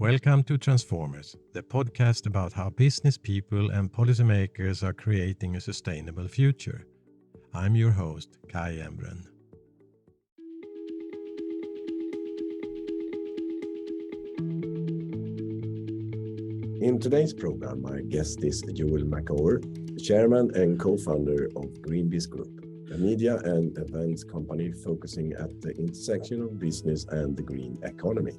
Welcome to Transformers, the podcast about how business people and policymakers are creating a sustainable future. I'm your host, Kai Embren. In today's program, my guest is Joel Makower, chairman and co-founder of GreenBiz Group, a media and events company focusing at the intersection of business and the green economy.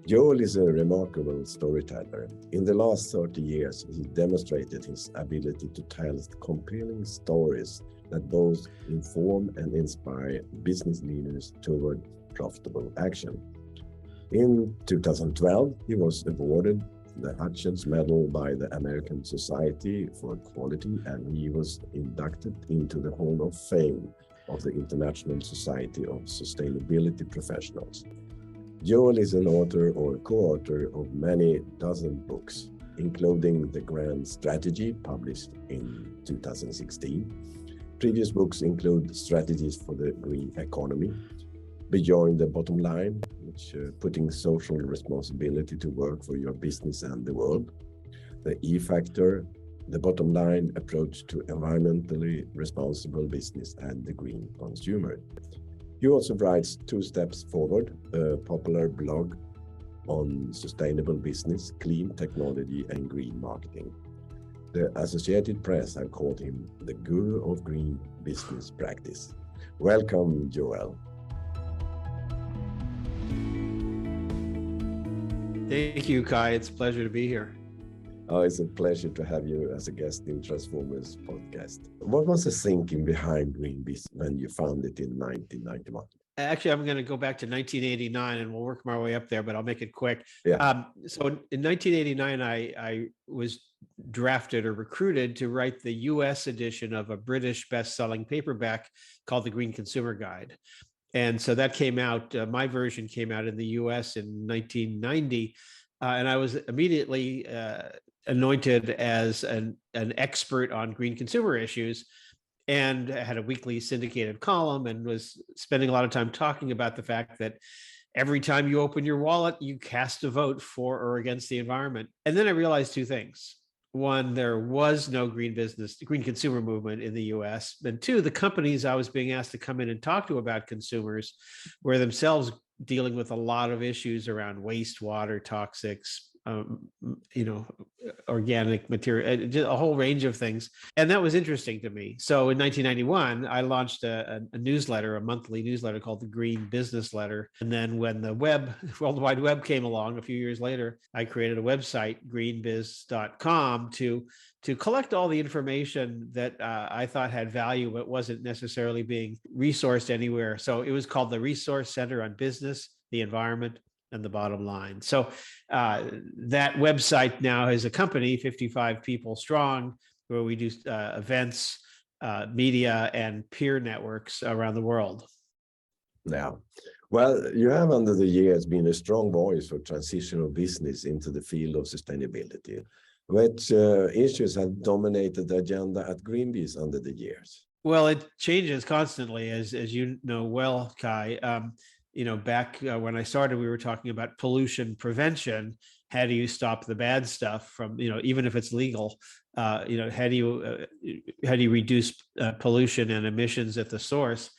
Joel is a remarkable storyteller. In the last 30 years, he demonstrated his ability to tell compelling stories that both inform and inspire business leaders toward profitable action. In 2012, he was awarded the Hutchins Medal by the American Society for Quality, and he was inducted into the Hall of Fame of the International Society of Sustainability Professionals. Joel is an author or co-author of many dozen books, including The Grand Strategy, published in 2016. Previous books include Strategies for the Green Economy, Beyond the Bottom Line, which putting social responsibility to work for your business and the world, The E Factor, The Bottom Line Approach to Environmentally Responsible Business, and The Green Consumer. He also writes Two Steps Forward, a popular blog on sustainable business, clean technology, and green marketing. The Associated Press have called him the guru of green business practice. Welcome, Joel. Thank you, Kai. It's a pleasure to be here. Oh, it's a pleasure to have you as a guest in Transformers podcast. What was the thinking behind GreenBiz when you founded it in 1991? Actually, I'm going to go back to 1989 and we'll work my way up there, but I'll make it quick. Yeah. So in 1989, I was drafted or recruited to write the US edition of a British best-selling paperback called The Green Consumer Guide. And so that came out, my version came out in the US in 1990. And I was immediately anointed as an expert on green consumer issues, and had a weekly syndicated column and was spending a lot of time talking about the fact that every time you open your wallet, you cast a vote for or against the environment. And then I realized two things. One, there was no green consumer movement in the US. And two, the companies I was being asked to come in and talk to about consumers were themselves dealing with a lot of issues around wastewater, toxics, organic material, a whole range of things. And that was interesting to me. So in 1991, I launched a newsletter, a monthly newsletter called the Green Business Letter. And then when the World Wide Web came along a few years later, I created a website, greenbiz.com, to collect all the information that I thought had value, but wasn't necessarily being resourced anywhere. So it was called the Resource Center on Business, the Environment, and the Bottom Line. So that website now has a company, 55 people strong, where we do events, media, and peer networks around the world. Yeah. Well, you have under the years been a strong voice for transitional business into the field of sustainability. Which issues have dominated the agenda at GreenBiz under the years? Well, it changes constantly, as you know well, Kai. Back when I started, we were talking about pollution prevention. How do you stop the bad stuff from, even if it's legal? How do you reduce pollution and emissions at the source?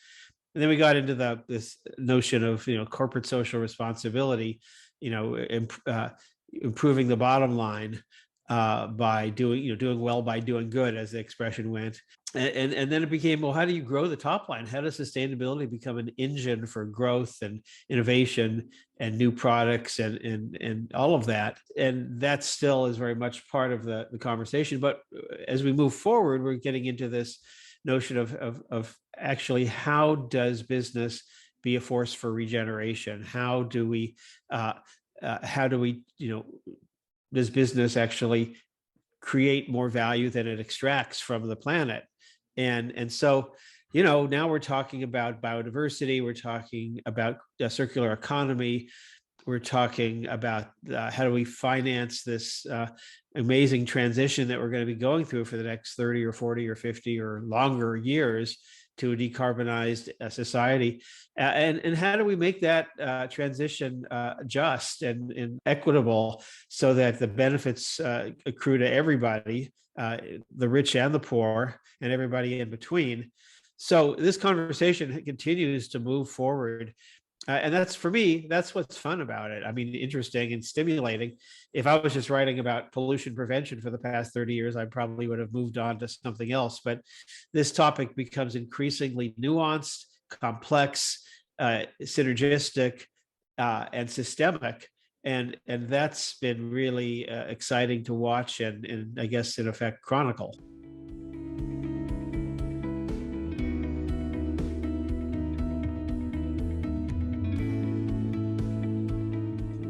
And then we got into this notion of corporate social responsibility, improving the bottom line by doing well by doing good, as the expression went. And then it became, well, how do you grow the top line? How does sustainability become an engine for growth and innovation and new products and all of that? And that still is very much part of the conversation. But as we move forward, we're getting into this notion of actually, how does business be a force for regeneration? How do we does business actually create more value than it extracts from the planet? And so, now we're talking about biodiversity, we're talking about circular economy, we're talking about how do we finance this amazing transition that we're going to be going through for the next 30 or 40 or 50 or longer years to a decarbonized society. And how do we make that transition just and equitable so that the benefits accrue to everybody, the rich and the poor, and everybody in between? So this conversation continues to move forward. And that's, for me, that's what's fun about it. I mean, interesting and stimulating. If I was just writing about pollution prevention for the past 30 years, I probably would have moved on to something else. But this topic becomes increasingly nuanced, complex, synergistic, and systemic. And that's been really exciting to watch and I guess, in effect, chronicle.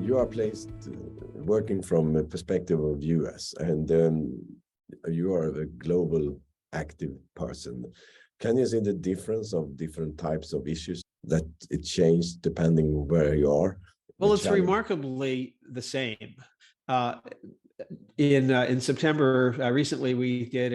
You are placed working from a perspective of US, and you are a global active person. Can you see the difference of different types of issues that it changed depending where you are? Well, it's remarkably the same. In September, recently, we did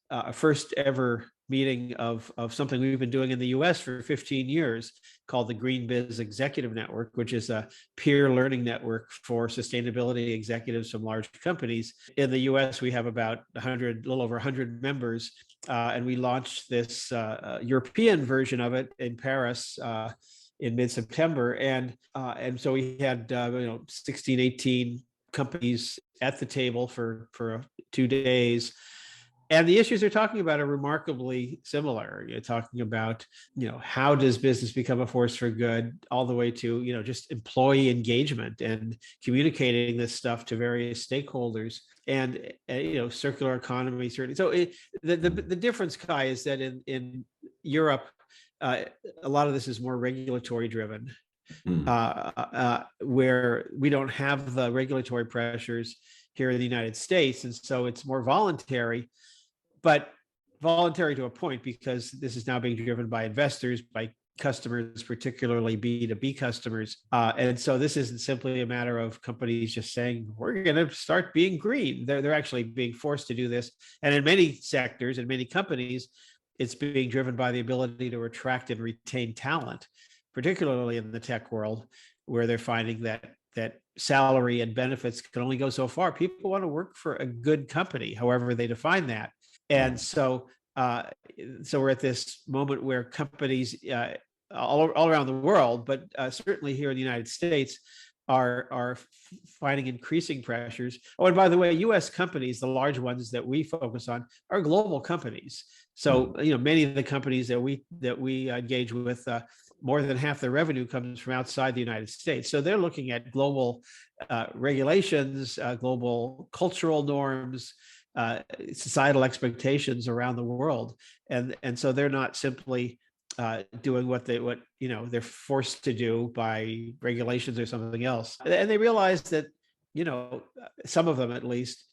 a first ever meeting of something we've been doing in the US for 15 years called the GreenBiz Executive Network, which is a peer learning network for sustainability executives from large companies. In the US, we have about 100, a little over 100 members, and we launched this European version of it in Paris in mid-September. And so we had 16, 18 companies at the table for 2 days. And the issues they're talking about are remarkably similar. You're talking about, how does business become a force for good, all the way to, just employee engagement and communicating this stuff to various stakeholders, and circular economy, certainly. So the difference, Kai, is that in Europe, a lot of this is more regulatory driven, where we don't have the regulatory pressures here in the United States. And so it's more voluntary, but voluntary to a point, because this is now being driven by investors, by customers, particularly B2B customers. And so this isn't simply a matter of companies just saying, we're going to start being green. They're actually being forced to do this. And in many sectors and many companies, it's being driven by the ability to attract and retain talent, particularly in the tech world, where they're finding that salary and benefits can only go so far. People want to work for a good company, however they define that. And so we're at this moment where companies all around the world, but certainly here in the United States, are finding increasing pressures. Oh, and by the way, U.S. companies, the large ones that we focus on, are global companies. So many of the companies that we engage with, more than half their revenue comes from outside the United States. So they're looking at global regulations, global cultural norms, societal expectations around the world, and so they're not simply doing what they're forced to do by regulations or something else. And they realize that, some of them at least,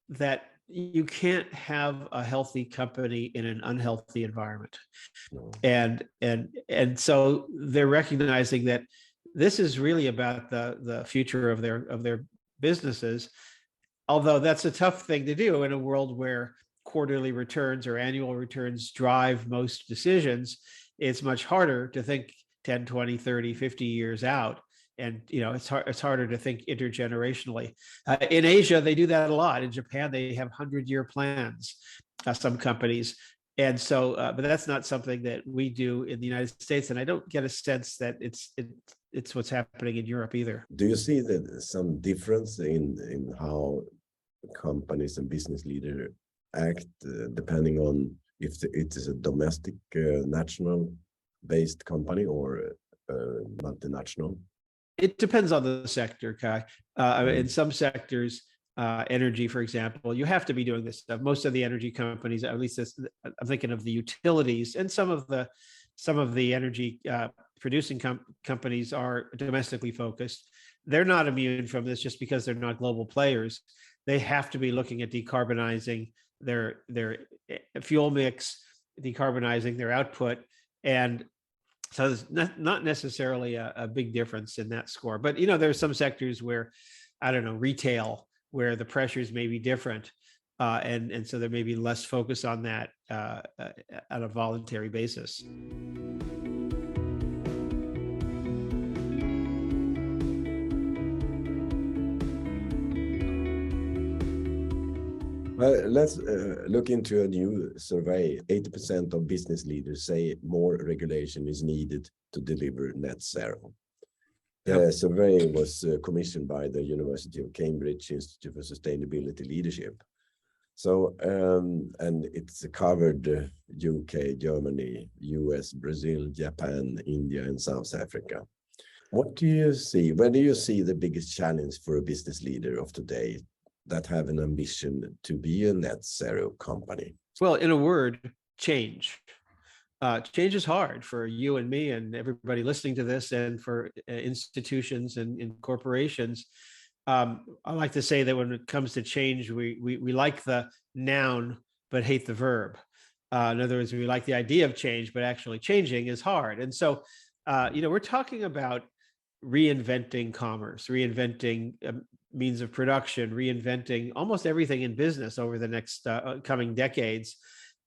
that you can't have a healthy company in an unhealthy environment. And so they're recognizing that this is really about the future of their businesses. Although that's a tough thing to do in a world where quarterly returns or annual returns drive most decisions. It's much harder to think 10, 20, 30, 50 years out. And, it's harder to think intergenerationally. In Asia, they do that a lot. In Japan, they have 100-year plans, some companies. And so, but that's not something that we do in the United States. And I don't get a sense that it's what's happening in Europe either. Do you see that some difference in how companies and business leaders act depending on if it is a domestic national based company or multinational? It depends on the sector, Kai. In some sectors, energy, for example, you have to be doing this stuff. Most of the energy companies, at least I'm thinking of the utilities, and some of the energy producing companies are domestically focused. They're not immune from this just because they're not global players. They have to be looking at decarbonizing their fuel mix, decarbonizing their output. And so there's not necessarily a big difference in that score. But, there are some sectors where, I don't know, retail, where the pressures may be different. and so there may be less focus on that on a voluntary basis. Well, let's look into a new survey. 80% of business leaders say more regulation is needed to deliver net zero. The survey was commissioned by the University of Cambridge Institute for Sustainability Leadership. So, and it's covered UK, Germany, US, Brazil, Japan, India, and South Africa. What do you see? Where do you see the biggest challenge for a business leader of today that have an ambition to be a net zero company? Well, in a word, change. Change is hard for you and me and everybody listening to this, and for institutions and corporations. I like to say that when it comes to change, we like the noun but hate the verb. In other words, we like the idea of change, but actually changing is hard. And so, we're talking about reinventing commerce, reinventing means of production, reinventing almost everything in business over the next coming decades,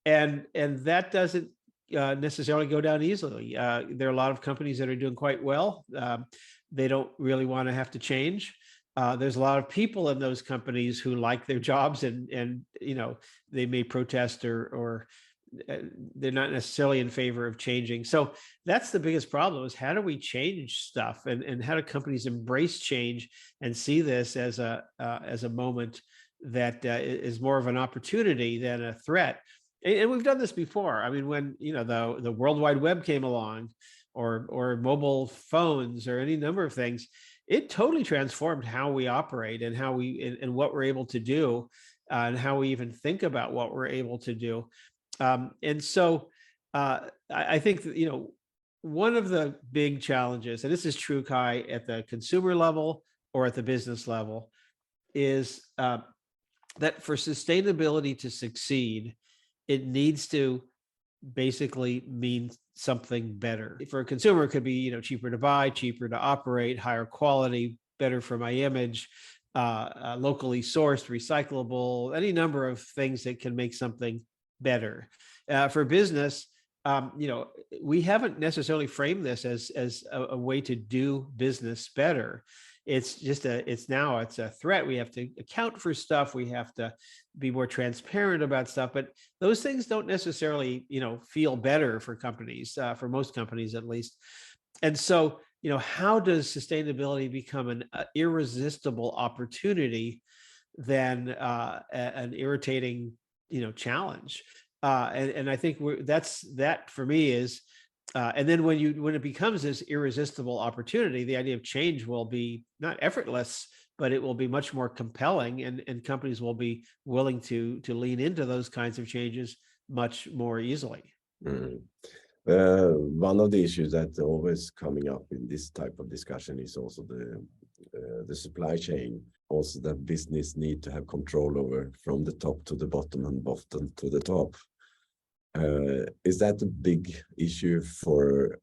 and that doesn't necessarily go down easily. There are a lot of companies that are doing quite well. They don't really want to have to change. There's a lot of people in those companies who like their jobs, and they may protest or they're not necessarily in favor of changing. So that's the biggest problem, is how do we change stuff, and how do companies embrace change and see this as a moment that is more of an opportunity than a threat. And we've done this before. I mean, when the World Wide Web came along, or mobile phones, or any number of things, it totally transformed how we operate and how and what we're able to do, and how we even think about what we're able to do. And so I think that, one of the big challenges, and this is true, Kai, at the consumer level or at the business level, is that for sustainability to succeed, it needs to basically mean something better. For a consumer, it could be, cheaper to buy, cheaper to operate, higher quality, better for my image, locally sourced, recyclable, any number of things that can make something better. For business, we haven't necessarily framed this as a way to do business better. It's just it's a threat. We have to account for stuff. We have to be more transparent about stuff, but those things don't necessarily, feel better for companies, for most companies at least. And so, how does sustainability become an irresistible opportunity than an irritating, challenge? And I think that for me is, and then when it becomes this irresistible opportunity, the idea of change will be not effortless, but it will be much more compelling, and companies will be willing to lean into those kinds of changes much more easily. Mm. One of the issues that's always coming up in this type of discussion is also the supply chain. Also, that business need to have control over from the top to the bottom and bottom to the top. Is that a big issue for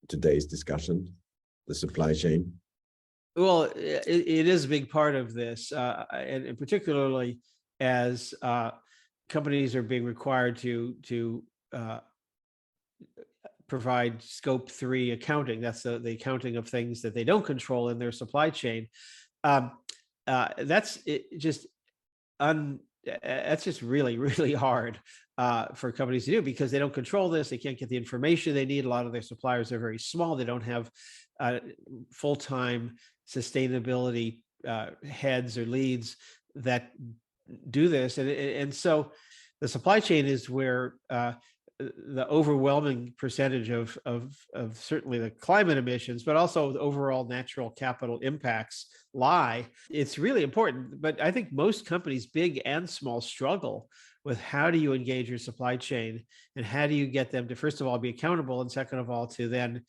today's discussion, the supply chain? Well, it is a big part of this, and particularly as companies are being required to provide scope 3 accounting. That's the accounting of things that they don't control in their supply chain. That's just really, really hard for companies to do, because they don't control this. They can't get the information they need. A lot of their suppliers are very small. They don't have full-time sustainability heads or leads that do this. And so the supply chain is where the overwhelming percentage of certainly the climate emissions, but also the overall natural capital impacts lie. It's really important, but I think most companies, big and small, struggle with how do you engage your supply chain, and how do you get them to, first of all, be accountable, and second of all, to then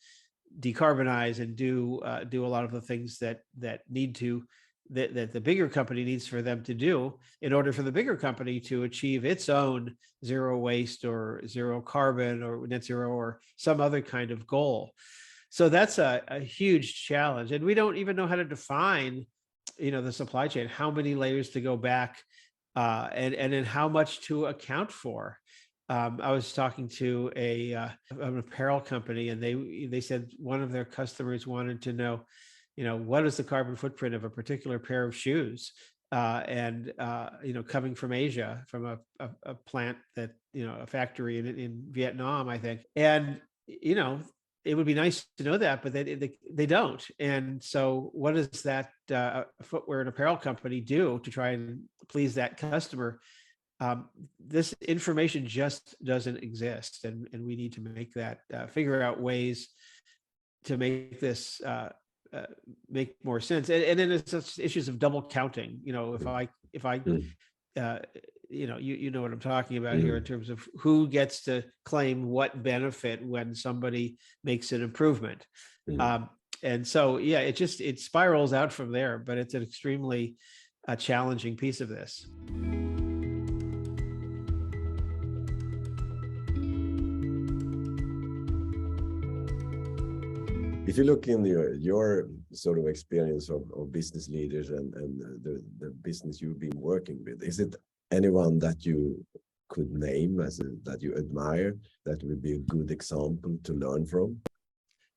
decarbonize and do a lot of the things that the bigger company needs for them to do, in order for the bigger company to achieve its own zero waste or zero carbon or net zero or some other kind of goal. So that's a huge challenge. And we don't even know how to define, the supply chain, how many layers to go back, and then how much to account for. I was talking to an apparel company, and they said one of their customers wanted to know, what is the carbon footprint of a particular pair of shoes, and coming from Asia, from a plant that, a factory in Vietnam, I think, and it would be nice to know that, but they don't. And so, what does that footwear and apparel company do to try and please that customer? This information just doesn't exist, and we need to make that figure out ways to make this make more sense. And then it's such issues of double counting. If I you know what I'm talking about here in terms of who gets to claim what benefit when somebody makes an improvement. And so, yeah, it spirals out from there, but it's an extremely challenging piece of this. If you look in your sort of experience of business leaders and the business you've been working with, is it anyone that you could name that you admire, that would be a good example to learn from?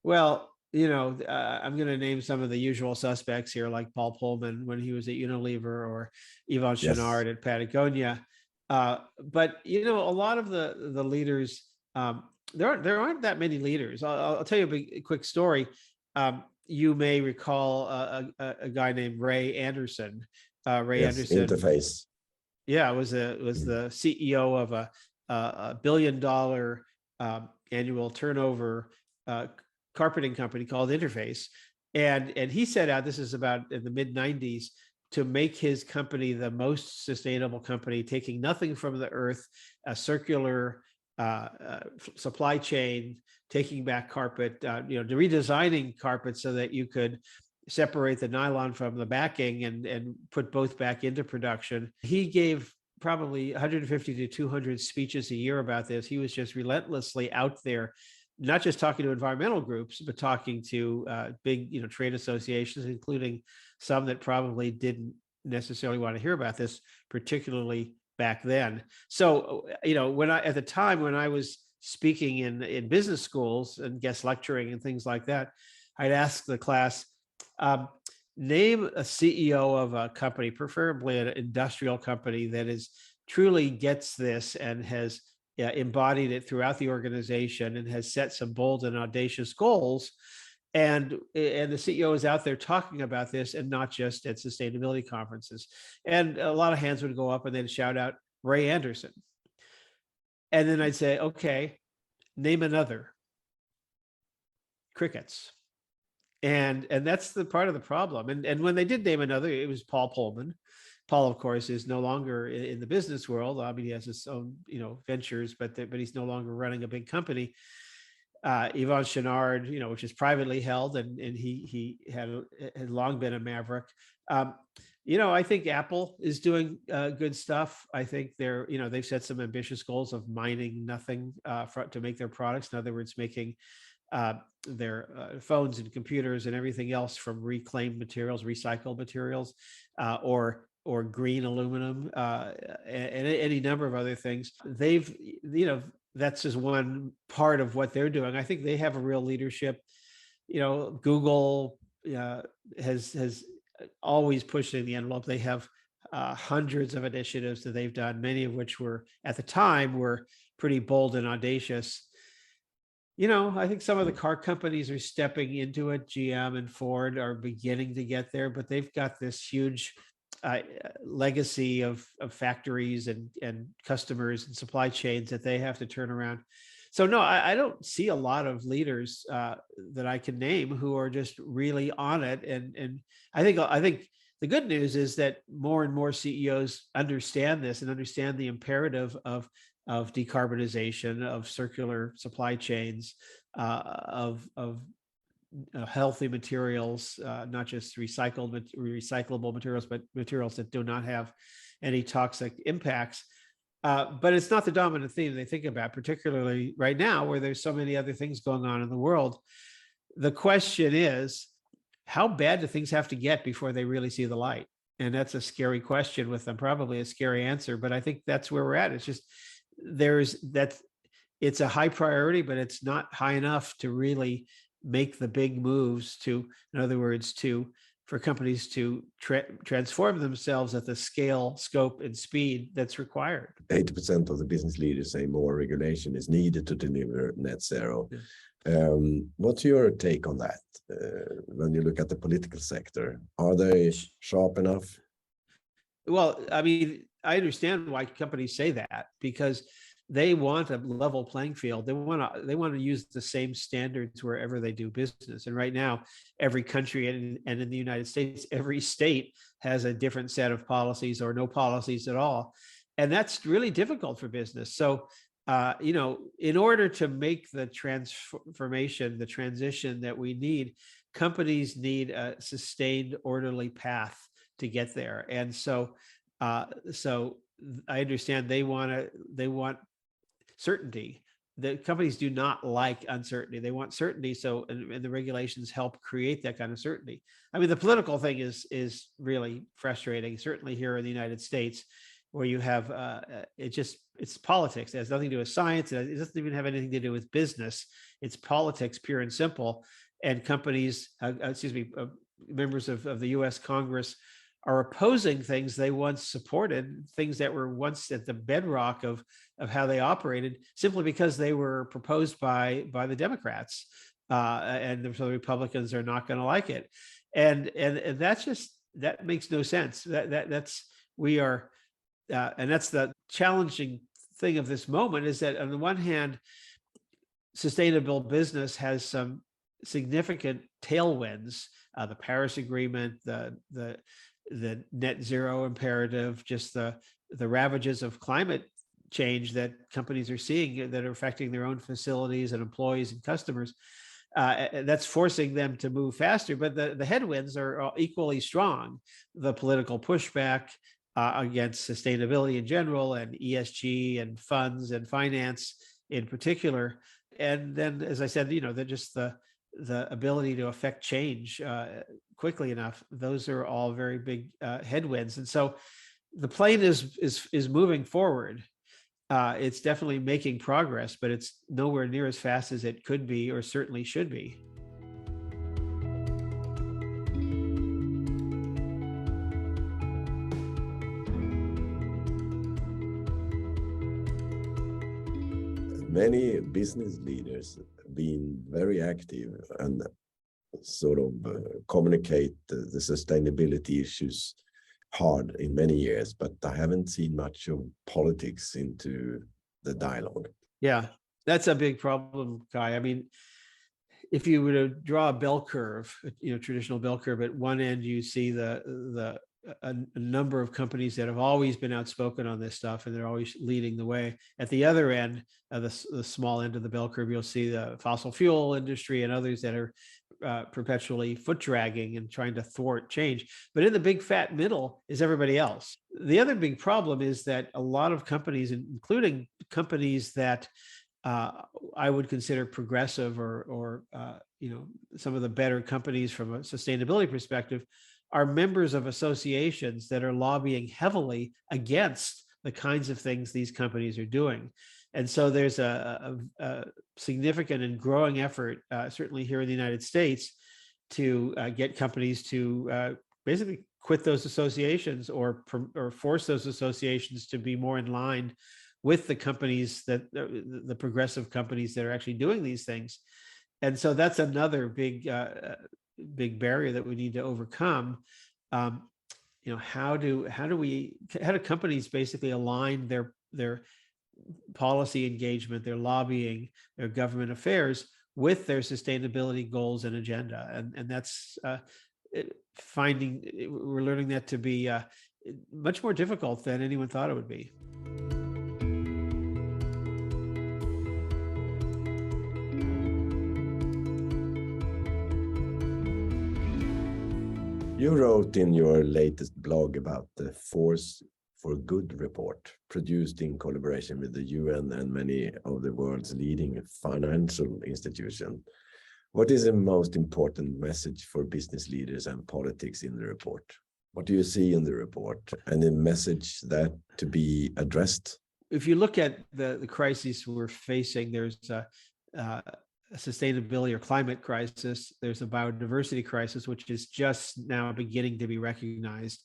Well, I'm going to name some of the usual suspects here, like Paul Pullman when he was at Unilever, or Yvon Chouinard at Patagonia. But a lot of the leaders, there aren't that many leaders. I'll tell you a quick story. You may recall a guy named Ray Anderson. Anderson. Interface. Yeah, was the CEO of a $1 billion annual turnover carpeting company called Interface, and he set out, this is about in the mid 90s, to make his company the most sustainable company, taking nothing from the earth, a circular supply chain, taking back carpet, redesigning carpet so that you could separate the nylon from the backing and put both back into production. He gave probably 150 to 200 speeches a year about this. He was just relentlessly out there, not just talking to environmental groups, but talking to big, trade associations, including some that probably didn't necessarily want to hear about this, particularly back then. So, at the time when I was speaking in business schools and guest lecturing and things like that, I'd ask the class, name a CEO of a company, preferably an industrial company, that is truly gets this and has embodied it throughout the organization and has set some bold and audacious goals. And the CEO is out there talking about this, and not just at sustainability conferences. And a lot of hands would go up, and they'd shout out Ray Anderson. And then I'd say, okay, name another. Crickets. And that's the part of the problem. And when they did name another, it was Paul Pullman. Paul, of course, is no longer in the business world. I mean, he has his own, ventures, but he's no longer running a big company. Yvon Chouinard, which is privately held, and he had long been a maverick. I think Apple is doing good stuff. I think they've set some ambitious goals of mining nothing to make their products. In other words, making their phones and computers and everything else from reclaimed materials, recycled materials, or green aluminum, and any number of other things. They've, that's just one part of what they're doing. I think they have a real leadership. Google has always pushing the envelope. They have hundreds of initiatives that they've done, many of which were at the time were pretty bold and audacious. I think some of the car companies are stepping into it. GM and Ford are beginning to get there, but they've got this huge legacy of factories and customers and supply chains that they have to turn around. So no, I don't see a lot of leaders that I can name who are just really on it. And I think the good news is that more and more CEOs understand this and understand the imperative of decarbonization, of circular supply chains, of healthy materials, not just recyclable materials, but materials that do not have any toxic impacts. But it's not the dominant theme they think about, particularly right now, where there's so many other things going on in the world. The question is, how bad do things have to get before they really see the light? And that's a scary question with probably a scary answer, but I think that's where we're at. It's just it's a high priority, but it's not high enough to really make the big moves in other words, for companies to transform themselves at the scale, scope, and speed that's required. 80% of the business leaders say more regulation is needed to deliver net zero. Yeah. What's your take on that? When you look at the political sector, are they sharp enough? Well, I mean, I understand why companies say that, because they want a level playing field. They want to use the same standards wherever they do business. And right now, every country and in the United States, every state has a different set of policies or no policies at all. And that's really difficult for business. So, in order to make the transformation, the transition that we need, companies need a sustained, orderly path to get there. And so I understand they want certainty. The companies do not like uncertainty. They want certainty. So, and the regulations help create that kind of certainty. I mean, the political thing is really frustrating, certainly here in the United States, where you have, it's politics. It has nothing to do with science. It doesn't even have anything to do with business. It's politics, pure and simple. And companies, members of the US Congress are opposing things they once supported, things that were once at the bedrock of how they operated, simply because they were proposed by the Democrats, and so the Republicans are not going to like it, and that makes no sense. That's the challenging thing of this moment, is that on the one hand, sustainable business has some significant tailwinds, the Paris Agreement, the net zero imperative, just the ravages of climate change that companies are seeing that are affecting their own facilities and employees and customers. That's forcing them to move faster, but the headwinds are equally strong. The political pushback against sustainability in general, and ESG and funds and finance in particular. And then, as I said, the ability to affect change quickly enough. Those are all very big headwinds. And so the plane is moving forward. It's definitely making progress, but it's nowhere near as fast as it could be, or certainly should be. Many business leaders have been very active and sort of communicate the sustainability issues hard in many years, but I haven't seen much of politics into the dialogue. Yeah, that's a big problem, Kai. I mean, if you were to draw a bell curve, traditional bell curve, at one end you see a number of companies that have always been outspoken on this stuff, and they're always leading the way. At the other end, the small end of the bell curve, you'll see the fossil fuel industry and others that are perpetually foot dragging and trying to thwart change. But in the big fat middle is everybody else. The other big problem is that a lot of companies, including companies that I would consider progressive or some of the better companies from a sustainability perspective, are members of associations that are lobbying heavily against the kinds of things these companies are doing. And so there's a significant and growing effort, certainly here in the United States, to get companies to basically quit those associations or force those associations to be more in line with the companies the progressive companies that are actually doing these things. And so that's another big barrier that we need to overcome. How do companies basically align their policy engagement, their lobbying, their government affairs with their sustainability goals and agenda? And that's we're learning that to be much more difficult than anyone thought it would be. You wrote in your latest blog about the Force for Good report, produced in collaboration with the UN and many of the world's leading financial institutions. What is the most important message for business leaders and politics in the report? What do you see in the report? Any message that to be addressed? If you look at the crises we're facing, there's a sustainability or climate crisis. There's a biodiversity crisis, which is just now beginning to be recognized.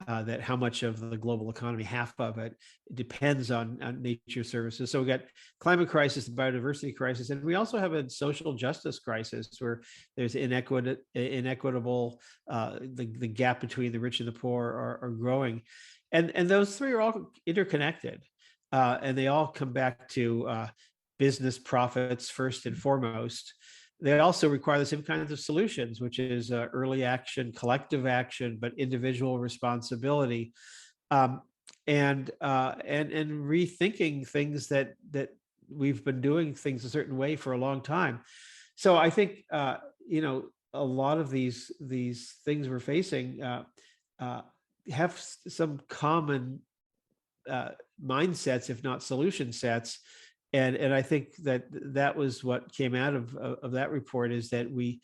That how much of the global economy, half of it, depends on nature services. So we got climate crisis, the biodiversity crisis, and we also have a social justice crisis where there's inequitable, the gap between the rich and the poor are growing. And those three are all interconnected. And they all come back to business profits first and foremost. They also require the same kinds of solutions, which is early action, collective action, but individual responsibility, and rethinking things that we've been doing things a certain way for a long time. So I think a lot of these things we're facing have some common mindsets, if not solution sets. And I think that was what came out of that report, is that we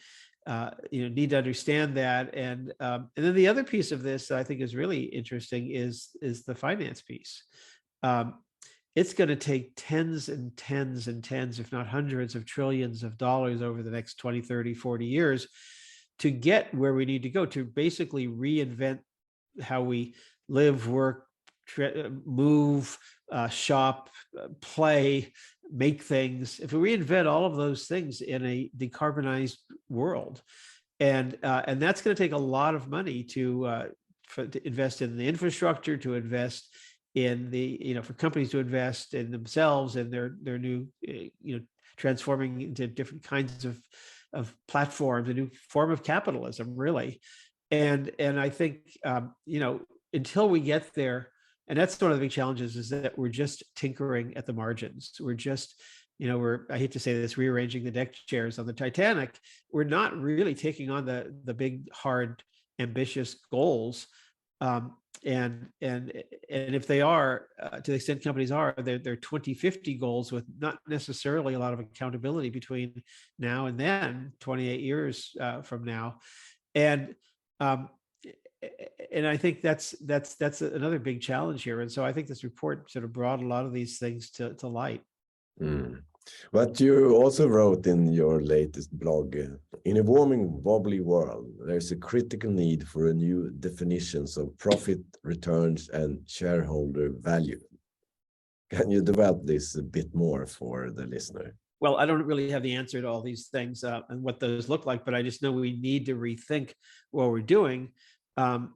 need to understand that. And then the other piece of this that I think is really interesting is the finance piece. It's going to take tens and tens and tens, if not hundreds of trillions of dollars over the next 20, 30, 40 years to get where we need to go, to basically reinvent how we live, work, move, shop, play, make things. If we reinvent all of those things in a decarbonized world, and that's going to take a lot of money to invest in the infrastructure, to invest in the for companies to invest in themselves and their new transforming into different kinds of platforms, a new form of capitalism, really. And I think until we get there. And that's one of the big challenges, is that we're just tinkering at the margins. We're just, I hate to say this, rearranging the deck chairs on the Titanic. We're not really taking on the big, hard, ambitious goals. And if they are, to the extent companies are, they're 2050 goals with not necessarily a lot of accountability between now and then, 28 years from now. And I think that's another big challenge here. And so I think this report sort of brought a lot of these things to light. But you also wrote in your latest blog, in a warming, wobbly world, there's a critical need for a new definitions of profit, returns, and shareholder value. Can you develop this a bit more for the listener? Well, I don't really have the answer to all these things and what those look like, but I just know we need to rethink what we're doing.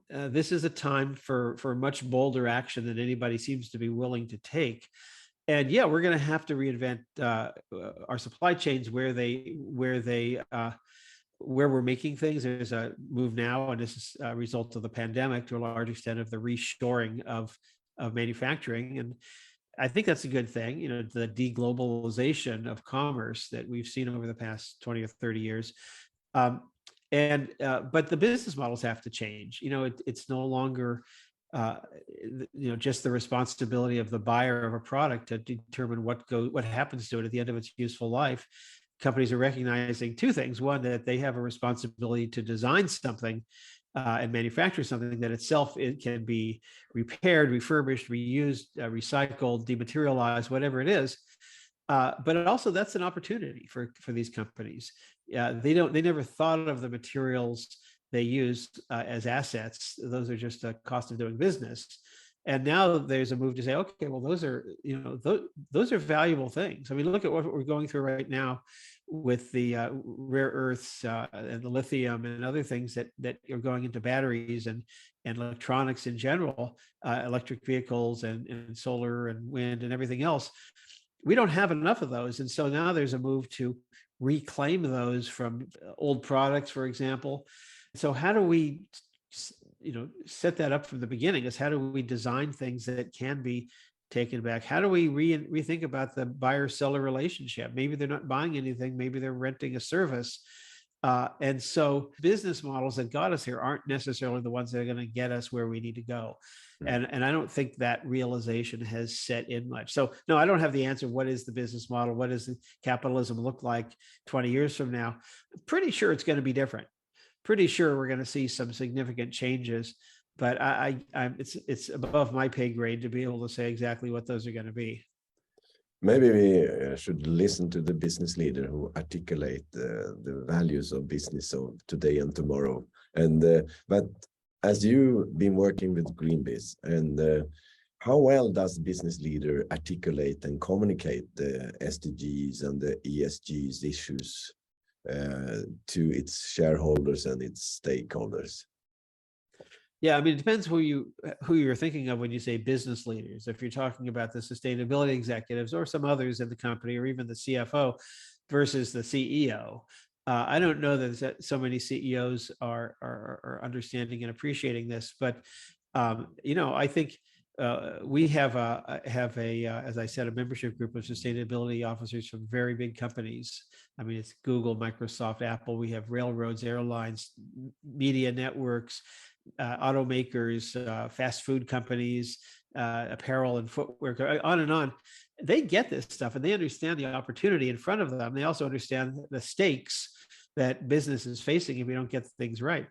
This is a time for much bolder action than anybody seems to be willing to take. And yeah, we're going to have to reinvent our supply chains where we're making things. There's a move now, and this is a result of the pandemic to a large extent, of the reshoring of manufacturing. And I think that's a good thing, the deglobalization of commerce that we've seen over the past 20 or 30 years. But the business models have to change. It's no longer, just the responsibility of the buyer of a product to determine what happens to it at the end of its useful life. Companies are recognizing two things: one, that they have a responsibility to design something and manufacture something that itself can be repaired, refurbished, reused, recycled, dematerialized, whatever it is. But also that's an opportunity for these companies. They never thought of the materials they use as assets. Those are just a cost of doing business. And now there's a move to say, okay, well, those are valuable things. I mean, look at what we're going through right now with the rare earths and the lithium and other things that are going into batteries and electronics in general, electric vehicles and solar and wind and everything else. We don't have enough of those. And so now there's a move to reclaim those from old products, for example. So how do we set that up from the beginning? Is how do we design things that can be taken back? How do we rethink about the buyer-seller relationship? Maybe they're not buying anything, maybe they're renting a service. And so business models that got us here aren't necessarily the ones that are going to get us where we need to go. And I don't think that realization has set in much. So no, I don't have the answer. What is the business model? What does capitalism look like 20 years from now? I'm pretty sure it's going to be different. Pretty sure we're going to see some significant changes. but it's above my pay grade to be able to say exactly what those are going to be. Maybe we should listen to the business leader who articulate the values of business of today and tomorrow. And but as you've been working with GreenBiz, and how well does business leader articulate and communicate the SDGs and the ESGs issues to its shareholders and its stakeholders? Yeah, I mean, it depends who you're thinking of when you say business leaders. If you're talking about the sustainability executives or some others in the company, or even the CFO versus the CEO, I don't know that so many CEOs are understanding and appreciating this. But I think we have as I said, a membership group of sustainability officers from very big companies. I mean, it's Google, Microsoft, Apple. We have railroads, airlines, media networks, automakers, fast food companies, apparel and footwear, on and on. They get this stuff and they understand the opportunity in front of them. They also understand the stakes that business is facing if we don't get things right.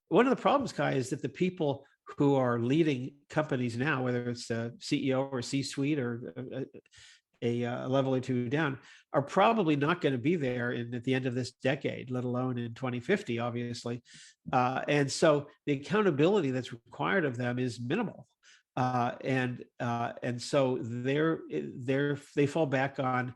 One of the problems, Kai, is that the people who are leading companies now, whether it's the CEO or C-suite or a level or two down, are probably not going to be there at the end of this decade, let alone in 2050, obviously. And so the accountability that's required of them is minimal. And so they fall back on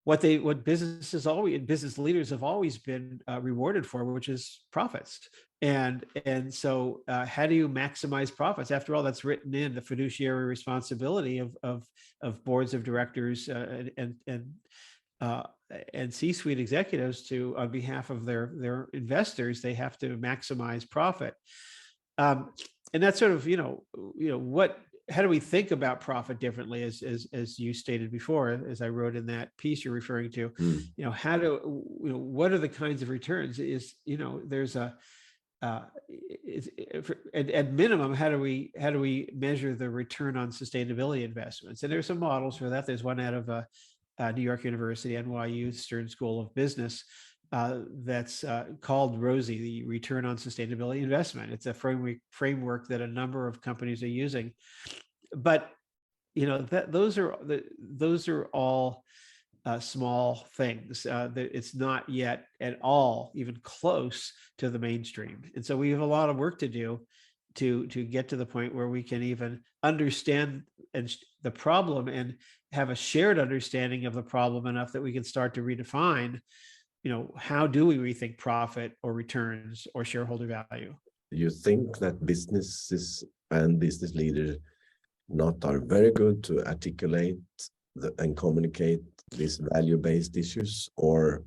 what business leaders have always been rewarded for, which is profits. And so how do you maximize profits? After all, that's written in the fiduciary responsibility of boards of directors and C-suite executives to, on behalf of their investors, they have to maximize profit. And that's sort of, how do we think about profit differently, as you stated before, as I wrote in that piece you're referring to? What are the kinds of returns? There's at minimum, how do we measure the return on sustainability investments? And there's some models for that. There's one out of New York University, NYU Stern School of Business, that's called ROSI, the Return on Sustainability Investment. It's a framework that a number of companies are using, but those are all small things. It's not yet at all even close to the mainstream, and so we have a lot of work to do to get to the point where we can even understand the problem and have a shared understanding of the problem enough that we can start to redefine, how do we rethink profit or returns or shareholder value? You think that businesses and business leaders not are very good to articulate and communicate these value-based issues, or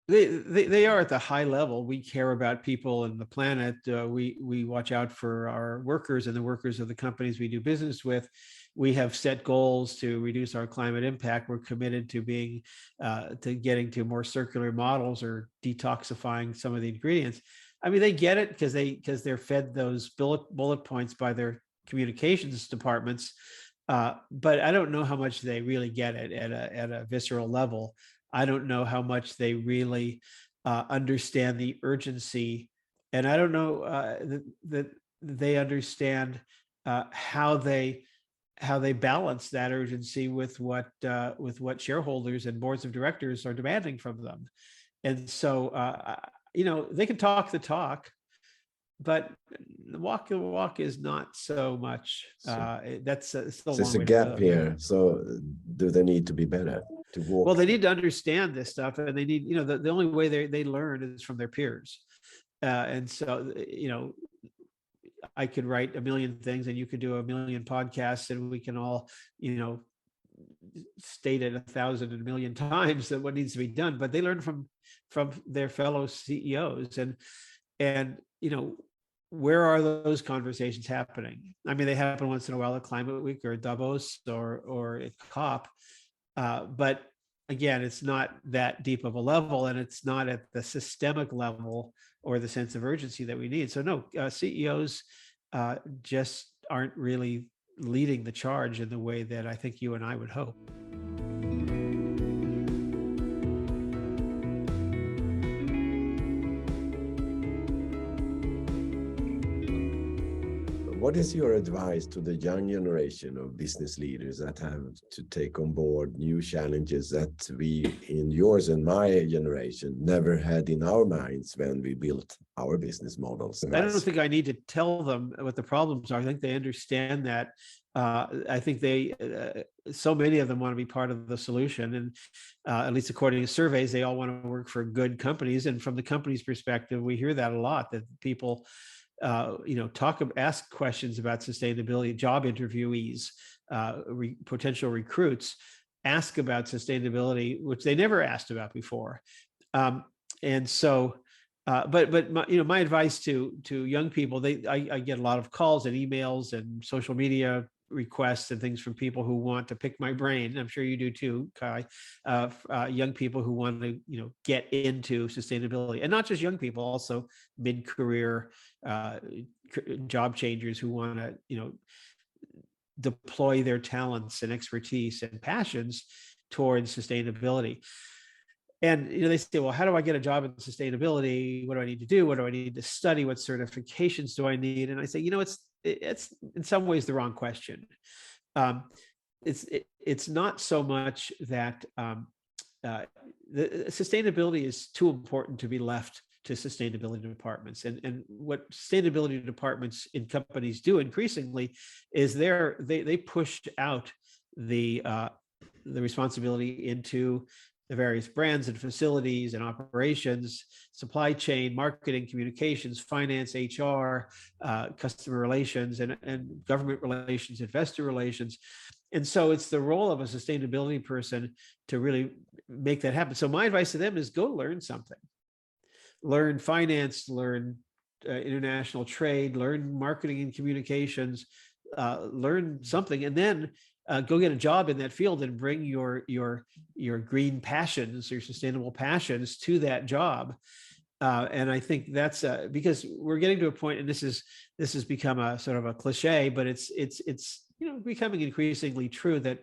they are at the high level? We care about people and the planet. We watch out for our workers and the workers of the companies we do business with. We have set goals to reduce our climate impact. We're committed to getting to more circular models or detoxifying some of the ingredients. I mean, they get it because they're fed those bullet points by their communications departments. But I don't know how much they really get it at a visceral level. I don't know how much they really understand the urgency, and I don't know that they understand how they balance that urgency with what shareholders and boards of directors are demanding from them. And so they can talk the talk, but the walk is not so much. That's still there's a gap here. So do they need to be better to walk? Well, they need to understand this stuff, and they need, the only way they learn is from their peers. And so, I could write a million things and you could do a million podcasts, and we can all, state it 1,000 and a million times that what needs to be done, but they learn from their fellow CEOs. And where are those conversations happening? I mean, they happen once in a while at Climate Week or Davos or at COP. But again, it's not that deep of a level, and it's not at the systemic level or the sense of urgency that we need. So no, CEOs just aren't really leading the charge in the way that I think you and I would hope. What is your advice to the young generation of business leaders that have to take on board new challenges that we, in yours and my generation, never had in our minds when we built our business models? I don't think I need to tell them what the problems are. I think they understand that. I think so many of them want to be part of the solution. And at least according to surveys, they all want to work for good companies. And from the company's perspective, we hear that a lot, that people ask questions about sustainability. Job interviewees, potential recruits ask about sustainability, which they never asked about before. And so, but my advice to young people, I get a lot of calls and emails and social media requests and things from people who want to pick my brain. I'm sure you do too, Kai. Young people who want to, get into sustainability, and not just young people, also mid-career job changers who want to, deploy their talents and expertise and passions towards sustainability. And they say, well, how do I get a job in sustainability? What do I need to do? What do I need to study? What certifications do I need? And I say, it's in some ways the wrong question. It's not so much that the sustainability is too important to be left to sustainability departments. And what sustainability departments in companies do increasingly is they push out the responsibility into the various brands and facilities and operations, supply chain, marketing, communications, finance, HR, customer relations, and government relations, investor relations. And so it's the role of a sustainability person to really make that happen. So my advice to them is go learn something. Learn finance, learn international trade, learn marketing and communications, learn something, and then go get a job in that field and bring your green passions, your sustainable passions to that job. And I think that's because we're getting to a point, and this has become a sort of a cliche, but it's becoming increasingly true that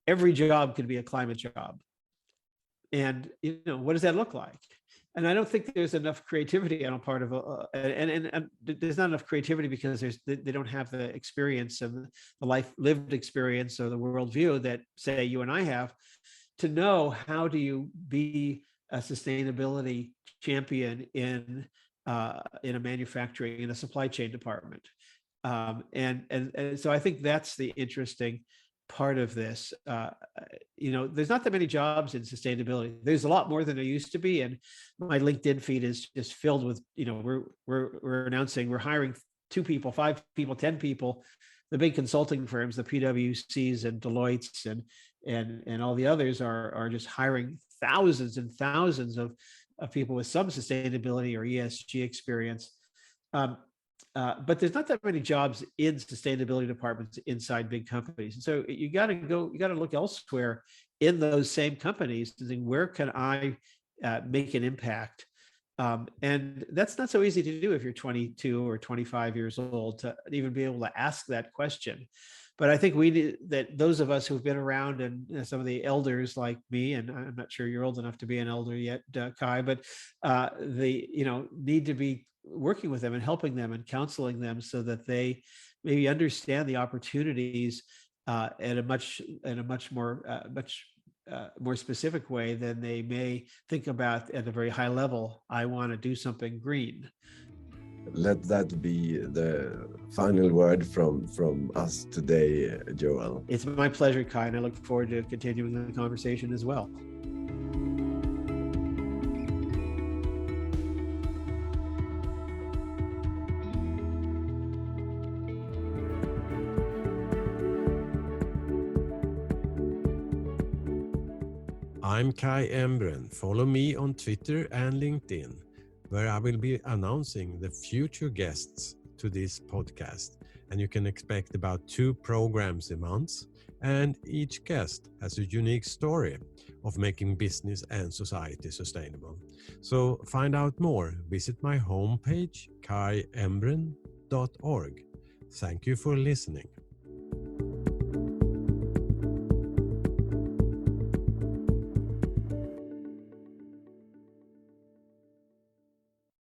every job could be a climate job. And what does that look like? And I don't think there's enough creativity on a part of and there's not enough creativity because they don't have the experience and the lived experience or the worldview that, say, you and I have, to know how do you be a sustainability champion in a manufacturing, in a supply chain department. And so I think that's the interesting part of this. There's not that many jobs in sustainability. There's a lot more than there used to be, and my LinkedIn feed is just filled with, we're announcing we're hiring 2 people, 5 people, 10 people. The big consulting firms, the PwCs and Deloitte's and all the others are just hiring thousands and thousands of people with some sustainability or ESG experience. But there's not that many jobs in sustainability departments inside big companies. And so you got to look elsewhere in those same companies to think, where can I make an impact? And that's not so easy to do if you're 22 or 25 years old, to even be able to ask that question. But I think we need that, those of us who've been around, and some of the elders like me, and I'm not sure you're old enough to be an elder yet, Kai, but need to be working with them and helping them and counseling them so that they maybe understand the opportunities in a much more specific way than they may think about at a very high level. I want to do something green. Let that be the final word from us today, Joel. It's my pleasure, Kai, and I look forward to continuing the conversation as well. I'm Kai Embren. Follow me on Twitter and LinkedIn, where I will be announcing the future guests to this podcast. And you can expect about 2 programs a month. And each guest has a unique story of making business and society sustainable. So find out more. Visit my homepage, kaiembren.org. Thank you for listening.